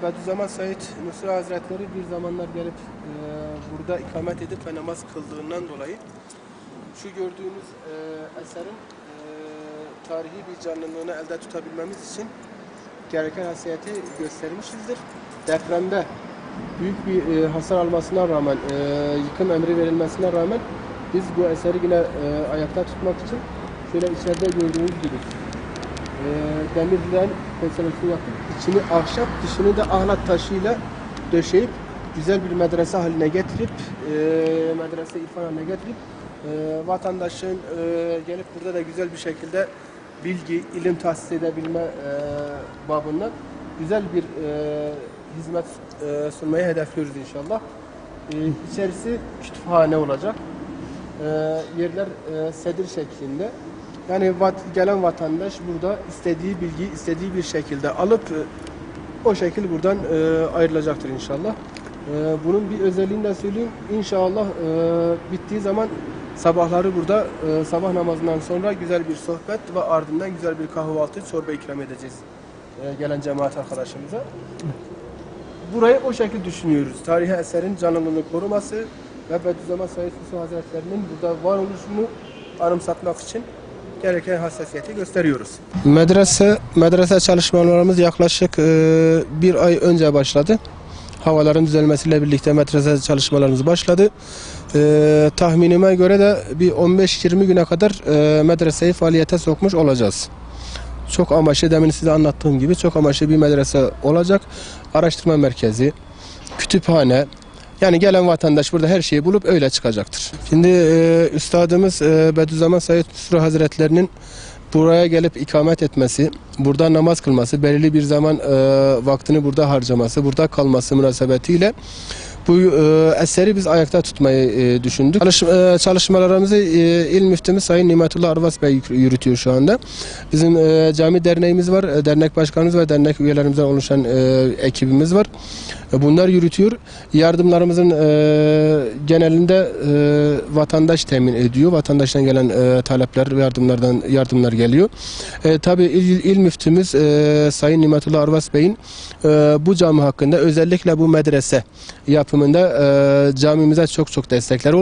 Bediüzzaman Said Nursi Hazretleri bir zamanlar gelip burada ikamet edip ve namaz kıldığından dolayı şu gördüğünüz eserin tarihi bir canlılığını elde tutabilmemiz için gereken hassasiyeti göstermişizdir. Depremde büyük bir hasar almasına rağmen, yıkım emri verilmesine rağmen biz bu eseri yine ayakta tutmak için şöyle içeride gördüğünüz gibi demirden penselesini yapıp içini ahşap, dışını da ahlat taşıyla döşeyip güzel bir medrese haline getirip medrese irfan haline getirip vatandaşın gelip burada da güzel bir şekilde bilgi, ilim tahsis edebilme babından güzel bir hizmet sunmayı hedefliyoruz inşallah. İçerisi kütüphane olacak. Yerler sedir şeklinde. Yani gelen vatandaş burada istediği bilgiyi istediği bir şekilde alıp o şekil buradan ayrılacaktır inşallah. Bunun bir özelliğini de söyleyeyim. İnşallah bittiği zaman sabahları burada sabah namazından sonra güzel bir sohbet ve ardından güzel bir kahvaltı, çorba ikram edeceğiz gelen cemaat arkadaşımıza. Burayı o şekilde düşünüyoruz. Tarihi eserin canlılığını koruması ve Bediüzzaman Said Nursi Hazretleri'nin burada varoluşunu anımsatmak için gereken hassasiyeti gösteriyoruz. Medrese çalışmalarımız yaklaşık bir ay önce başladı. Havaların düzelmesiyle birlikte medrese çalışmalarımız başladı. Tahminime göre de bir 15-20 güne kadar medreseyi faaliyete sokmuş olacağız. Çok amaçlı, demin size anlattığım gibi çok amaçlı bir medrese olacak. Araştırma merkezi, kütüphane, yani gelen vatandaş burada her şeyi bulup öyle çıkacaktır. Şimdi Üstadımız Bediüzzaman Said Nursi Hazretlerinin buraya gelip ikamet etmesi, burada namaz kılması, belirli bir zaman vaktini burada harcaması, burada kalması münasebetiyle bu eseri biz ayakta tutmayı düşündük. Çalışmalarımızı İl Müftümüz Sayın Nimetullah Arvas Bey yürütüyor şu anda. Bizim cami derneğimiz var, dernek başkanımız ve dernek üyelerimizden oluşan ekibimiz var. Bunlar yürütüyor. Yardımlarımızın genelinde vatandaş temin ediyor. Vatandaştan gelen talepler ve yardımlar geliyor. Tabii İl Müftümüz Sayın Nimetullah Arvas Bey'in bu cami hakkında özellikle bu medrese yapımında camimize çok destekler olmuş.